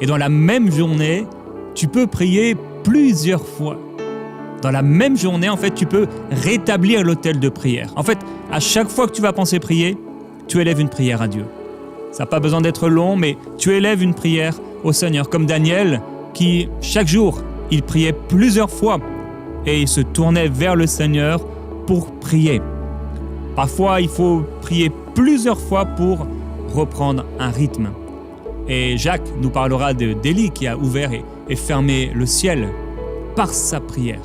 Et dans la même journée, tu peux prier plusieurs fois. Dans la même journée, en fait, tu peux rétablir l'autel de prière. En fait, à chaque fois que tu vas penser prier, tu élèves une prière à Dieu. Ça n'a pas besoin d'être long, mais tu élèves une prière au Seigneur. Comme Daniel, qui, chaque jour, il priait plusieurs fois et il se tournait vers le Seigneur pour prier. Parfois, il faut prier plusieurs fois pour reprendre un rythme. Et Jacques nous parlera d'Élie qui a ouvert et fermé le ciel par sa prière.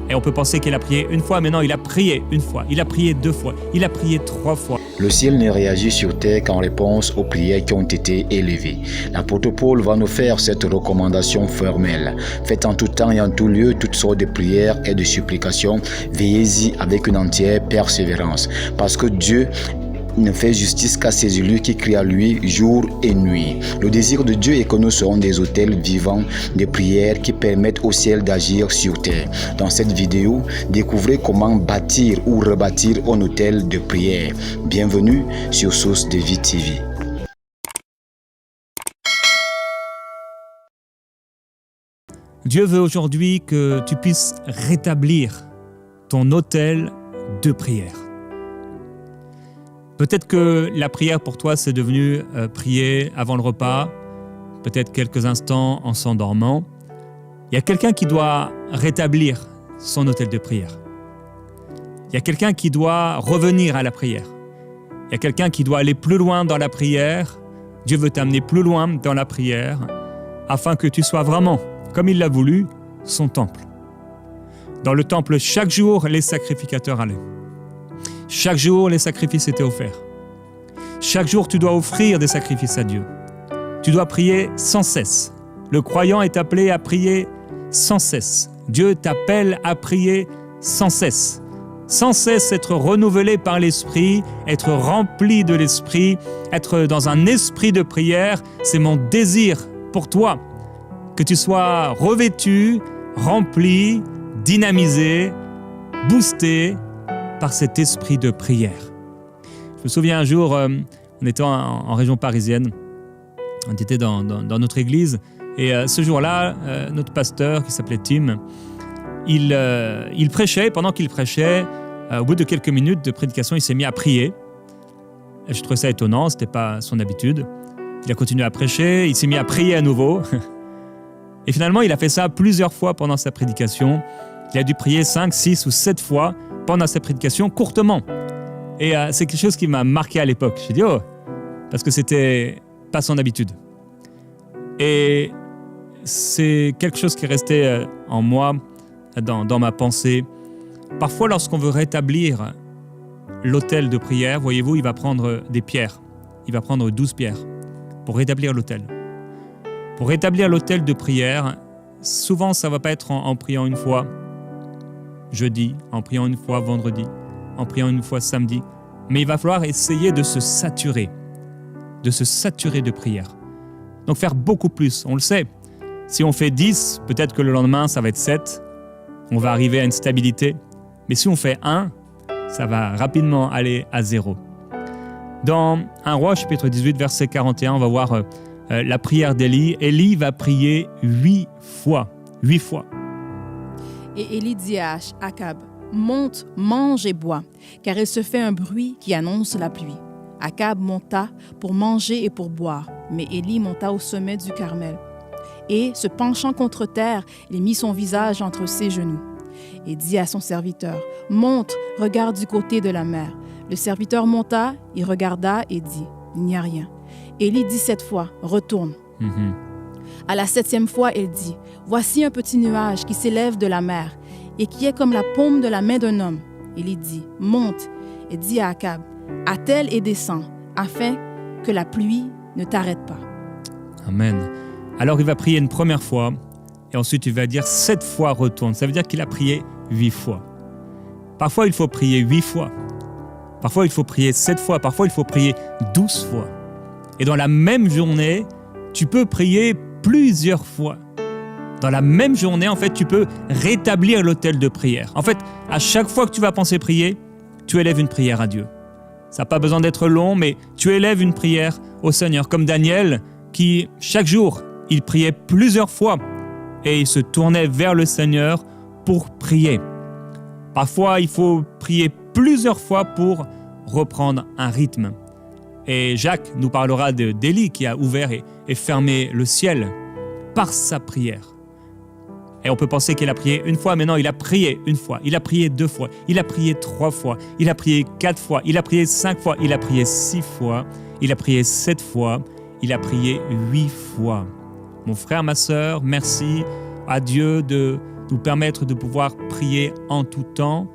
Et on peut penser qu'il a prié une fois, mais non, il a prié une fois, il a prié 2 fois, il a prié 3 fois. Le ciel ne réagit sur terre qu'en réponse aux prières qui ont été élevées. L'apôtre Paul va nous faire cette recommandation formelle. Faites en tout temps et en tout lieu toutes sortes de prières et de supplications. Veillez-y avec une entière persévérance, parce que Dieu ne fait justice qu'à ses élus qui crient à lui jour et nuit. Le désir de Dieu est que nous serons des autels vivants de prières qui permettent au ciel d'agir sur terre. Dans cette vidéo, découvrez comment bâtir ou rebâtir un autel de prière. Bienvenue sur Source de Vie TV. Dieu veut aujourd'hui que tu puisses rétablir ton autel de prière. Peut-être que la prière pour toi, c'est devenu prier avant le repas, peut-être quelques instants en s'endormant. Il y a quelqu'un qui doit rétablir son autel de prière. Il y a quelqu'un qui doit revenir à la prière. Il y a quelqu'un qui doit aller plus loin dans la prière. Dieu veut t'amener plus loin dans la prière afin que tu sois vraiment, comme il l'a voulu, son temple. Dans le temple, chaque jour, les sacrificateurs allaient. Chaque jour, les sacrifices étaient offerts. Chaque jour, tu dois offrir des sacrifices à Dieu. Tu dois prier sans cesse. Le croyant est appelé à prier sans cesse. Dieu t'appelle à prier sans cesse. Sans cesse être renouvelé par l'Esprit, être rempli de l'Esprit, être dans un esprit de prière, c'est mon désir pour toi. Que tu sois revêtu, rempli, dynamisé, boosté, par cet esprit de prière. Je me souviens un jour, on était en région parisienne, on était dans notre église, et ce jour-là, notre pasteur, qui s'appelait Tim, il prêchait. Pendant qu'il prêchait, au bout de quelques minutes de prédication, il s'est mis à prier. Et je trouvais ça étonnant, ce n'était pas son habitude. Il a continué à prêcher, il s'est mis à prier à nouveau. Et finalement, il a fait ça plusieurs fois pendant sa prédication. Il a dû prier 5, 6 ou 7 fois pendant sa prédication, courtement. Et c'est quelque chose qui m'a marqué à l'époque. J'ai dit, oh, parce que c'était pas son habitude. Et c'est quelque chose qui est resté en moi, dans ma pensée. Parfois, lorsqu'on veut rétablir l'autel de prière, voyez-vous, il va prendre des pierres. Il va prendre 12 pierres pour rétablir l'autel. Pour rétablir l'autel de prière, souvent, ça ne va pas être en priant une fois jeudi, en priant une fois vendredi, en priant une fois samedi. Mais il va falloir essayer de se saturer de prière. Donc faire beaucoup plus, on le sait. Si on fait 10, peut-être que le lendemain, ça va être 7. On va arriver à une stabilité. Mais si on fait 1, ça va rapidement aller à 0. Dans 1 Roi, chapitre 18, verset 41, on va voir la prière d'Élie. Élie va prier 8 fois. 8 fois. Et Élie dit à Akab, « Monte, mange et bois, car il se fait un bruit qui annonce la pluie. » Akab monta pour manger et pour boire, mais Élie monta au sommet du Carmel. Et, se penchant contre terre, il mit son visage entre ses genoux et dit à son serviteur, « Monte, regarde du côté de la mer. » Le serviteur monta, il regarda et dit, « Il n'y a rien. » Élie dit 7 fois, « Retourne. » À la 7e fois, il dit, « Voici un petit nuage qui s'élève de la mer et qui est comme la paume de la main d'un homme. » Il dit, « Monte et dis à Akab, attelle et descends, afin que la pluie ne t'arrête pas. » Amen. Alors il va prier une première fois et ensuite il va dire 7 fois retourne. Ça veut dire qu'il a prié 8 fois. Parfois il faut prier 8 fois. Parfois il faut prier 7 fois. Parfois il faut prier 12 fois. Et dans la même journée, tu peux prier plusieurs fois. Dans la même journée, en fait, tu peux rétablir l'autel de prière. En fait, à chaque fois que tu vas penser prier, tu élèves une prière à Dieu. Ça n'a pas besoin d'être long, mais tu élèves une prière au Seigneur. Comme Daniel, qui, chaque jour, il priait plusieurs fois et il se tournait vers le Seigneur pour prier. Parfois, il faut prier plusieurs fois pour reprendre un rythme. Et Jacques nous parlera d'Élie qui a ouvert et fermé le ciel par sa prière. Et on peut penser qu'il a prié une fois, mais non, il a prié une fois, il a prié 2 fois, il a prié 3 fois, il a prié 4 fois, il a prié 5 fois, il a prié 6 fois, il a prié 7 fois, il a prié 8 fois. Mon frère, ma sœur, merci à Dieu de nous permettre de pouvoir prier en tout temps,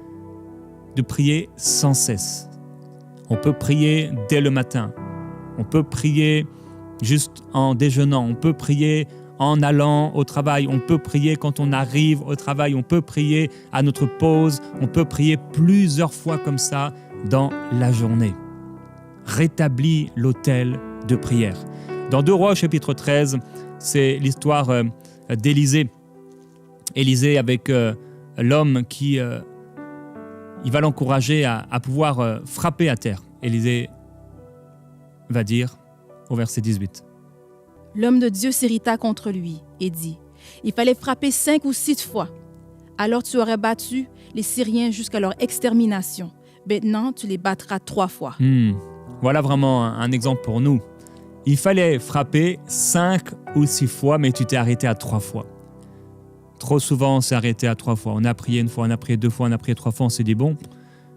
de prier sans cesse. On peut prier dès le matin, on peut prier juste en déjeunant, on peut prier en allant au travail, on peut prier quand on arrive au travail, on peut prier à notre pause, on peut prier plusieurs fois comme ça dans la journée. Rétablis l'autel de prière. Dans 2 Rois chapitre 13, c'est l'histoire d'Élisée. Élisée avec l'homme qui il va l'encourager à pouvoir frapper à terre. Élisée va dire au verset 18. L'homme de Dieu s'irrita contre lui et dit, « Il fallait frapper 5 ou 6 fois. Alors tu aurais battu les Syriens jusqu'à leur extermination. Maintenant, tu les battras 3 fois. » Voilà vraiment un exemple pour nous. Il fallait frapper 5 ou 6 fois, mais tu t'es arrêté à 3 fois. Trop souvent, on s'est arrêté à 3 fois. On a prié 1 fois, on a prié 2 fois, on a prié 3 fois. On s'est dit, bon,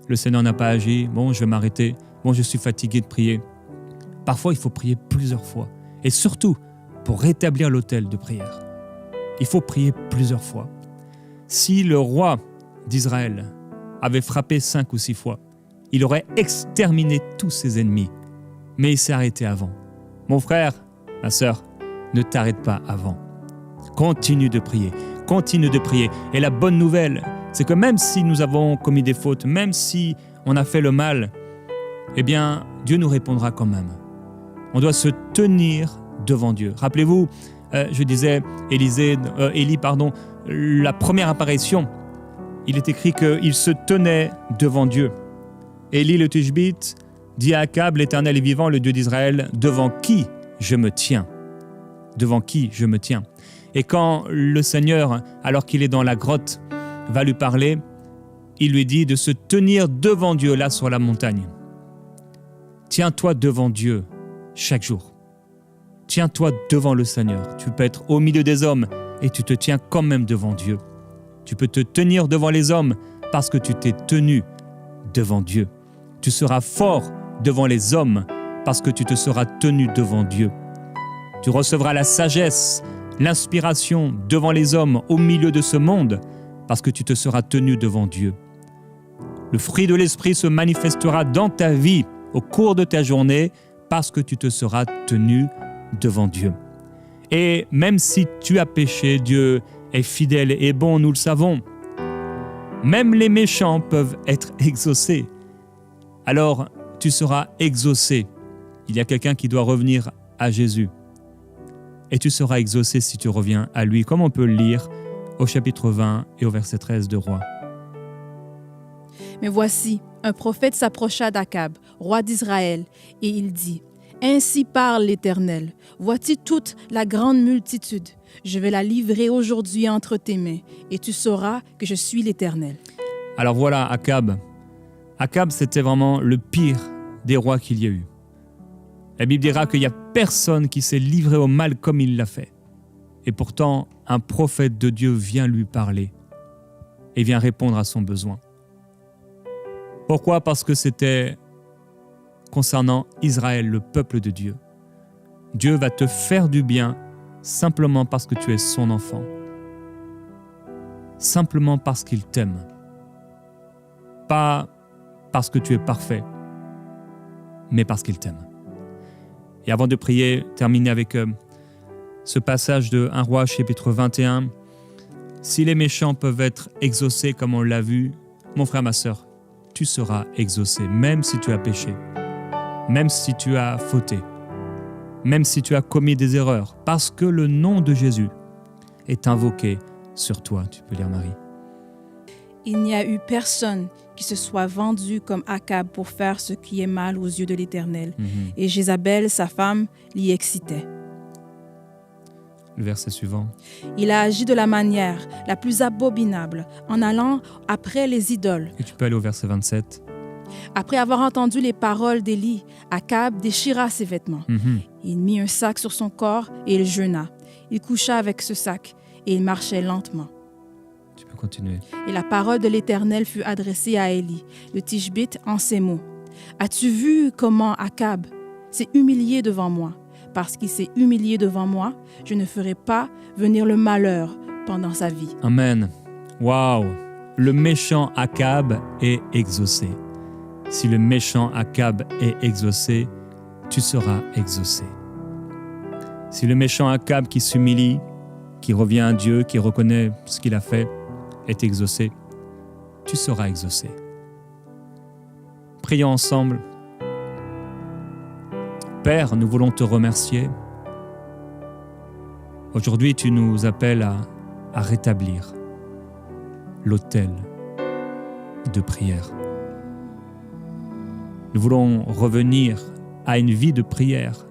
le Seigneur n'a pas agi. Bon, je vais m'arrêter. Bon, je suis fatigué de prier. Parfois, il faut prier plusieurs fois. Et surtout, pour rétablir l'autel de prière, il faut prier plusieurs fois. Si le roi d'Israël avait frappé 5 ou 6 fois, il aurait exterminé tous ses ennemis. Mais il s'est arrêté avant. Mon frère, ma sœur, ne t'arrête pas avant. Continue de prier. Continue de prier. Et la bonne nouvelle, c'est que même si nous avons commis des fautes, même si on a fait le mal, eh bien, Dieu nous répondra quand même. On doit se tenir devant Dieu. Rappelez-vous, je disais, Élie, la première apparition, il est écrit qu'il se tenait devant Dieu. Élie le Tishbite dit à Akab, l'Éternel est vivant, le Dieu d'Israël, devant qui je me tiens. Devant qui je me tiens. Et quand le Seigneur, alors qu'il est dans la grotte, va lui parler, il lui dit de se tenir devant Dieu, là sur la montagne. Tiens-toi devant Dieu chaque jour. Tiens-toi devant le Seigneur. Tu peux être au milieu des hommes et tu te tiens quand même devant Dieu. Tu peux te tenir devant les hommes parce que tu t'es tenu devant Dieu. Tu seras fort devant les hommes parce que tu te seras tenu devant Dieu. Tu recevras la sagesse, l'inspiration devant les hommes au milieu de ce monde parce que tu te seras tenu devant Dieu. Le fruit de l'Esprit se manifestera dans ta vie au cours de ta journée parce que tu te seras tenu devant Dieu. Et même si tu as péché, Dieu est fidèle et bon, nous le savons. Même les méchants peuvent être exaucés. Alors, tu seras exaucé. Il y a quelqu'un qui doit revenir à Jésus. Et tu seras exaucé si tu reviens à lui, comme on peut le lire au chapitre 20 et au verset 13 de Rois. Mais voici, un prophète s'approcha d'Akab, roi d'Israël, et il dit, « Ainsi parle l'Éternel, voici toute la grande multitude. Je vais la livrer aujourd'hui entre tes mains, et tu sauras que je suis l'Éternel. » Alors voilà, Akab. Akab, c'était vraiment le pire des rois qu'il y a eu. La Bible dira qu'il n'y a personne qui s'est livré au mal comme il l'a fait. Et pourtant, un prophète de Dieu vient lui parler et vient répondre à son besoin. Pourquoi ? Parce que c'était concernant Israël, le peuple de Dieu. Dieu va te faire du bien simplement parce que tu es son enfant. Simplement parce qu'il t'aime. Pas parce que tu es parfait, mais parce qu'il t'aime. Et avant de prier, terminer avec ce passage de 1 Roi chapitre 21. Si les méchants peuvent être exaucés comme on l'a vu, mon frère, ma sœur, tu seras exaucé, même si tu as péché, même si tu as fauté, même si tu as commis des erreurs, parce que le nom de Jésus est invoqué sur toi. Tu peux lire Marie. Il n'y a eu personne qui se soit vendu comme Akab pour faire ce qui est mal aux yeux de l'Éternel. Et Jézabel, sa femme, l'y excitait. Le verset suivant. Il a agi de la manière la plus abominable en allant après les idoles. Et tu peux aller au verset 27. Après avoir entendu les paroles d'Élie, Akab déchira ses vêtements. Il mit un sac sur son corps et il jeûna. Il coucha avec ce sac et il marchait lentement. Tu peux continuer. Et la parole de l'Éternel fut adressée à Élie, le Tishbite, en ces mots. As-tu vu comment Akab s'est humilié devant moi? Parce qu'il s'est humilié devant moi, je ne ferai pas venir le malheur pendant sa vie. Amen. Waouh! Le méchant Akab est exaucé. Si le méchant Akab est exaucé, tu seras exaucé. Si le méchant Akab qui s'humilie, qui revient à Dieu, qui reconnaît ce qu'il a fait, est exaucé, tu seras exaucé. Prions ensemble. Père, nous voulons te remercier. Aujourd'hui, tu nous appelles à rétablir l'autel de prière. Nous voulons revenir à une vie de prière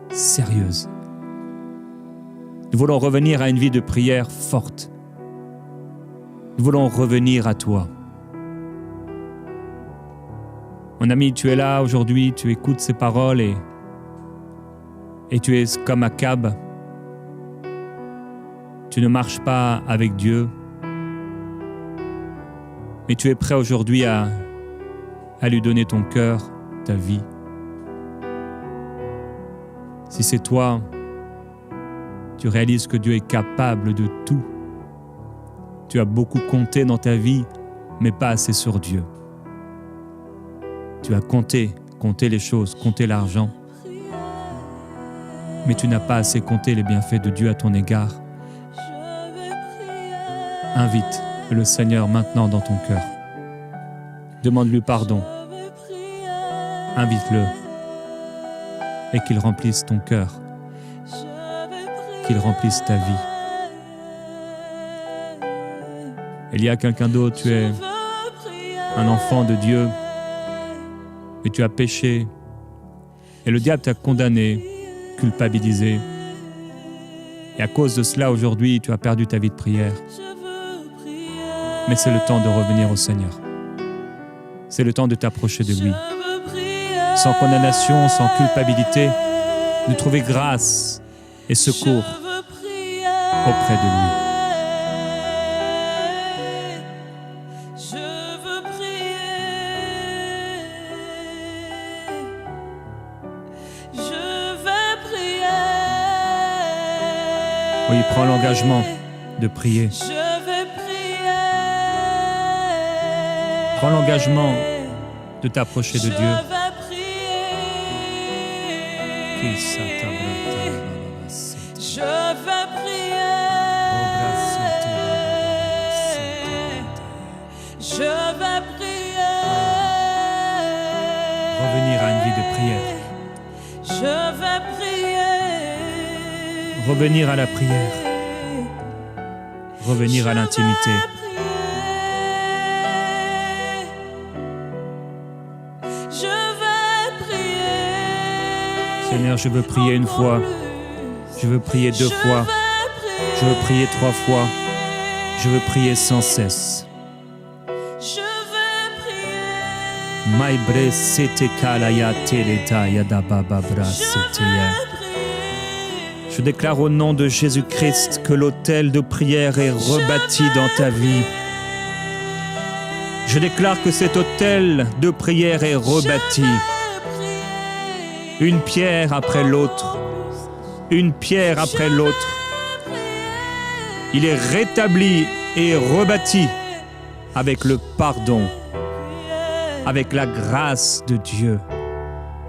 sérieuse. Nous voulons revenir à une vie de prière forte. Nous voulons revenir à toi. Mon ami, tu es là aujourd'hui, tu écoutes ces paroles et tu es comme Akab. Tu ne marches pas avec Dieu, mais tu es prêt aujourd'hui à lui donner ton cœur, ta vie. Si c'est toi, tu réalises que Dieu est capable de tout. Tu as beaucoup compté dans ta vie, mais pas assez sur Dieu. Tu as compté les choses, compté l'argent, mais tu n'as pas assez compté les bienfaits de Dieu à ton égard. Invite le Seigneur maintenant dans ton cœur. Demande-lui pardon. Invite-le et qu'il remplisse ton cœur, qu'il remplisse ta vie. Il y a quelqu'un d'autre, tu es un enfant de Dieu, mais tu as péché et le diable t'a condamné, culpabilisé. Et à cause de cela, aujourd'hui, tu as perdu ta vie de prière. Mais c'est le temps de revenir au Seigneur. C'est le temps de t'approcher de lui. Sans condamnation, sans culpabilité, de trouver grâce et secours auprès de lui. Oui, prends l'engagement de prier. Prends l'engagement de t'approcher de Dieu. Je veux prier. Je veux prier. Revenir à une vie de prière. Je veux prier. Revenir à la prière. Revenir à l'intimité. Seigneur, je veux prier une fois, je veux prier deux fois, je veux prier trois fois, je veux prier sans cesse. Je déclare au nom de Jésus-Christ que l'autel de prière est rebâti dans ta vie. Je déclare que cet autel de prière est rebâti. Une pierre après l'autre, une pierre après l'autre. Il est rétabli et rebâti avec le pardon, avec la grâce de Dieu,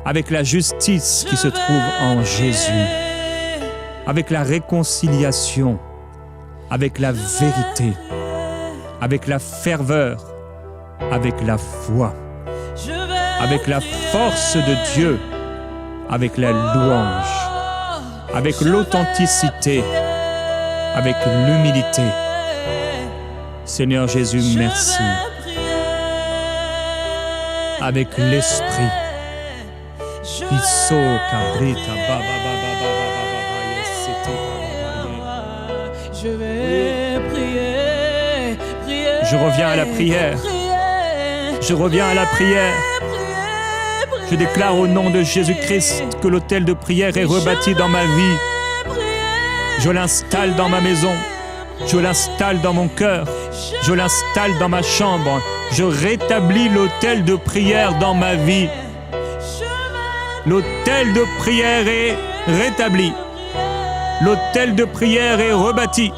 avec la justice qui se trouve en Jésus, avec la réconciliation, avec la vérité, avec la ferveur, avec la foi, avec la force de Dieu, avec la louange, avec l'authenticité, avec l'humilité. Seigneur Jésus, merci. Avec l'esprit. Iso kabrita baba baba baba baba yesete baba Je vais prier, prier. Je reviens à la prière. Prier, Je reviens à la prière. prier, Je déclare au nom de Jésus-Christ que l'autel de prière est rebâti dans ma vie. Je l'installe dans ma maison. Je l'installe dans mon cœur. Je l'installe dans ma chambre. Je rétablis l'autel de prière dans ma vie. L'autel de prière est rétabli. L'autel de prière est rebâti.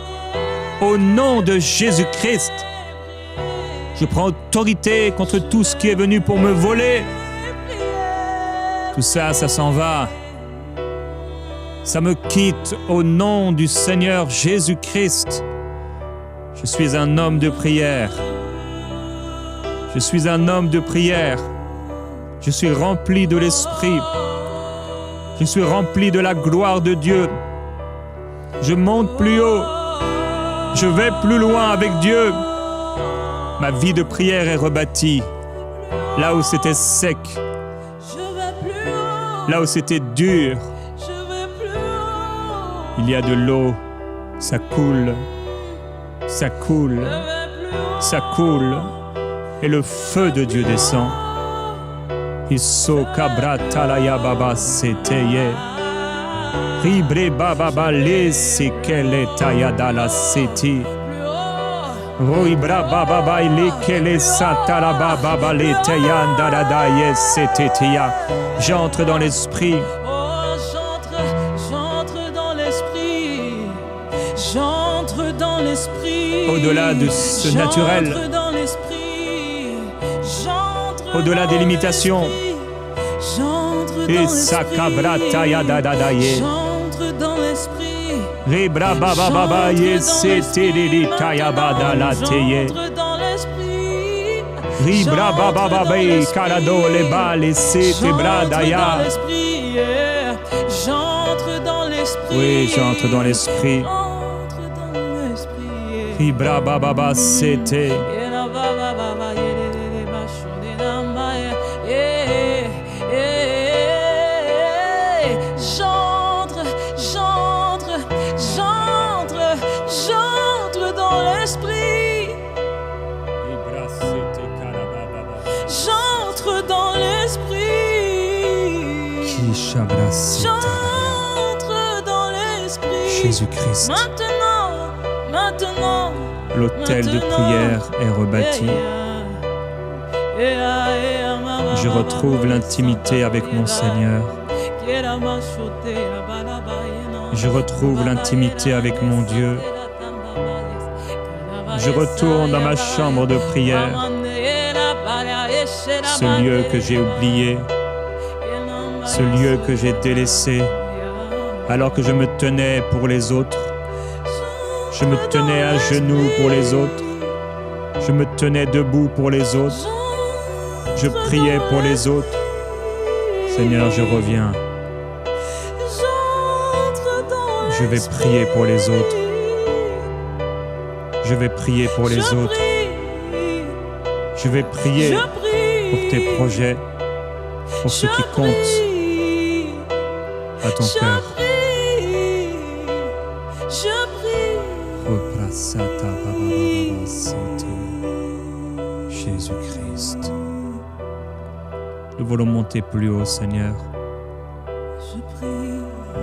Au nom de Jésus-Christ, je prends autorité contre tout ce qui est venu pour me voler. Tout ça, ça s'en va. Ça me quitte au nom du Seigneur Jésus-Christ. Je suis un homme de prière. Je suis un homme de prière. Je suis rempli de l'Esprit. Je suis rempli de la gloire de Dieu. Je monte plus haut. Je vais plus loin avec Dieu. Ma vie de prière est rebâtie. Là où c'était sec, là où c'était dur, il y a de l'eau. Ça coule. Ça coule. Ça coule. Et le feu de Dieu descend. Isso kabra talaya baba seteye. Ribre baba bale sekele tayada la seti. Roibra baba baile kele satala baba bale tayanda la daye setetia. J'entre dans l'esprit. Oh, j'entre dans l'esprit. J'entre dans l'esprit. Au-delà de ce naturel. J'entre dans l'esprit. J'entre Au-delà des limitations. J'entre dans Et l'esprit. sakabra tayada dadaye. J'entre dans l'esprit. Ribra baba baba ye setiri tayabada la teye. J'entre dans l'esprit. Ribra baba baba kalado le bale sete bradaya. J'entre dans l'esprit. Oui, j'entre dans l'esprit. J'entre dans l'esprit. Ribra baba baba sete. J'entre dans l'esprit. J'entre dans l'esprit. Kishabra sete. J'entre dans l'esprit. Jésus-Christ. Maintenant. L'autel de prière est rebâti. Je retrouve l'intimité avec mon Seigneur. Je retrouve l'intimité avec mon Dieu. Je retourne dans ma chambre de prière, ce lieu que j'ai oublié, ce lieu que j'ai délaissé, alors que je me tenais pour les autres. Je me tenais à genoux pour les autres. Je me tenais debout pour les autres. Je priais pour les autres. Seigneur, je reviens. Je vais prier pour les autres. Je vais prier pour les autres. Je vais prier pour tes projets, pour ceux qui comptent à ton cœur. Jésus-Christ. Nous voulons monter plus haut, Seigneur.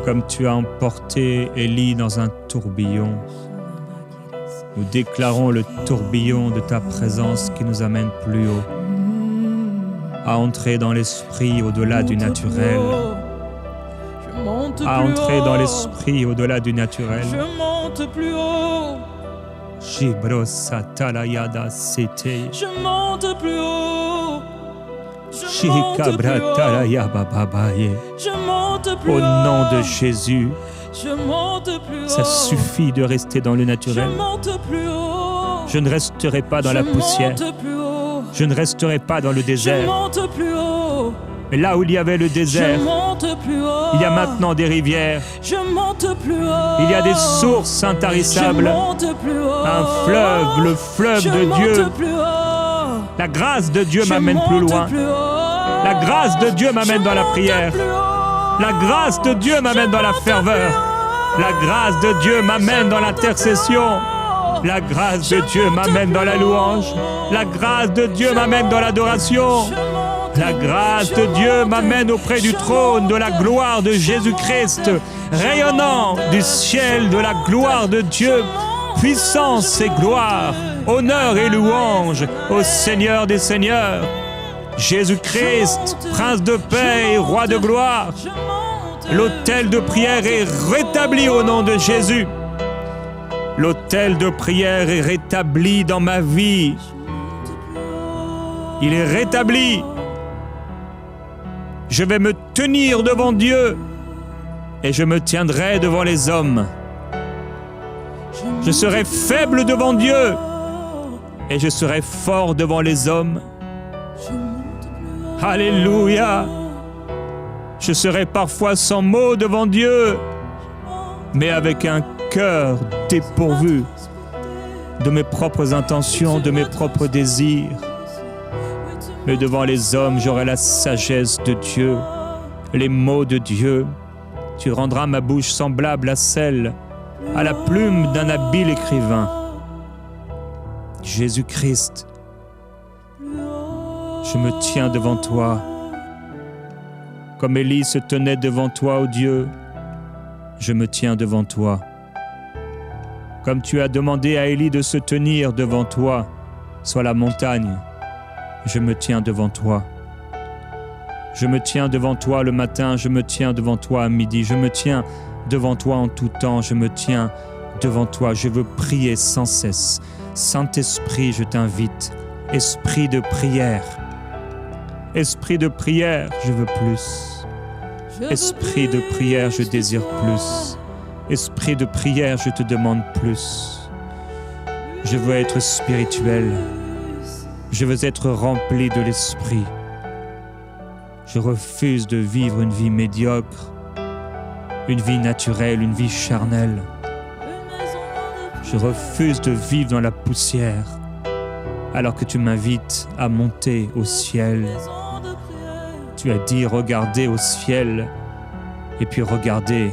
Comme tu as emporté Élie dans un tourbillon, nous déclarons le tourbillon de ta présence qui nous amène plus haut, à entrer dans l'esprit au-delà du naturel, à entrer dans l'esprit au-delà du naturel. Je monte plus haut. Shibrosa talayada sete. Je monte plus haut. Shikabra talaya bababaye. Je monte plus haut. Au nom de Jésus, Je monte plus haut. ça suffit de rester dans le Je naturel. monte plus haut. Je ne resterai pas dans la poussière. Je monte plus haut. Je ne resterai pas dans le Je désert. monte plus haut. Mais là où il y avait le désert, Je monte plus haut. il y a maintenant des rivières. Je monte plus haut. Il y a des sources intarissables. Je monte plus haut. Un fleuve, le fleuve Je de Dieu. monte plus haut. La grâce de Dieu Je m'amène plus monte loin. plus haut. La grâce de Dieu m'amène Je dans la monte prière. plus haut. La grâce de Dieu m'amène dans la ferveur. La grâce de Dieu m'amène dans l'intercession. La grâce de Dieu m'amène dans la louange. La grâce de Dieu m'amène dans l'adoration. La grâce de Dieu m'amène auprès du trône de la gloire de Jésus-Christ, rayonnant du ciel de la gloire de Dieu. Puissance et gloire, honneur et louange au Seigneur des Seigneurs. Jésus-Christ, Prince de paix et Roi de gloire. L'autel de prière est rétabli au nom de Jésus. L'autel de prière est rétabli dans ma vie. Il est rétabli. Je vais me tenir devant Dieu et je me tiendrai devant les hommes. Je serai faible devant Dieu et je serai fort devant les hommes. Alléluia! Je serai parfois sans mots devant Dieu, mais avec un cœur dépourvu de mes propres intentions, de mes propres désirs. Mais devant les hommes, j'aurai la sagesse de Dieu, les mots de Dieu. Tu rendras ma bouche semblable à celle, à la plume d'un habile écrivain. Jésus-Christ, je me tiens devant toi. Comme Élie se tenait devant toi, ô Dieu, je me tiens devant toi. Comme tu as demandé à Élie de se tenir devant toi, sur la montagne, je me tiens devant toi. Je me tiens devant toi le matin, je me tiens devant toi à midi, je me tiens devant toi en tout temps, je me tiens devant toi. Je veux prier sans cesse. Saint-Esprit, je t'invite. Esprit de prière. Esprit de prière, je veux plus. Esprit de prière, je désire plus. Esprit de prière, je te demande plus. Je veux être spirituel. Je veux être rempli de l'Esprit. Je refuse de vivre une vie médiocre, une vie naturelle, une vie charnelle. Je refuse de vivre dans la poussière, alors que tu m'invites à monter au ciel. Tu as dit regardez au ciel et puis regardez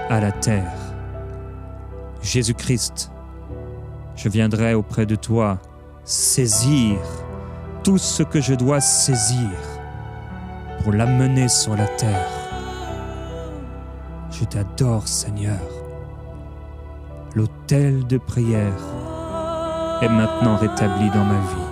à la terre. Jésus-Christ, je viendrai auprès de toi saisir tout ce que je dois saisir pour l'amener sur la terre. Je t'adore, Seigneur. L'autel de prière est maintenant rétabli dans ma vie.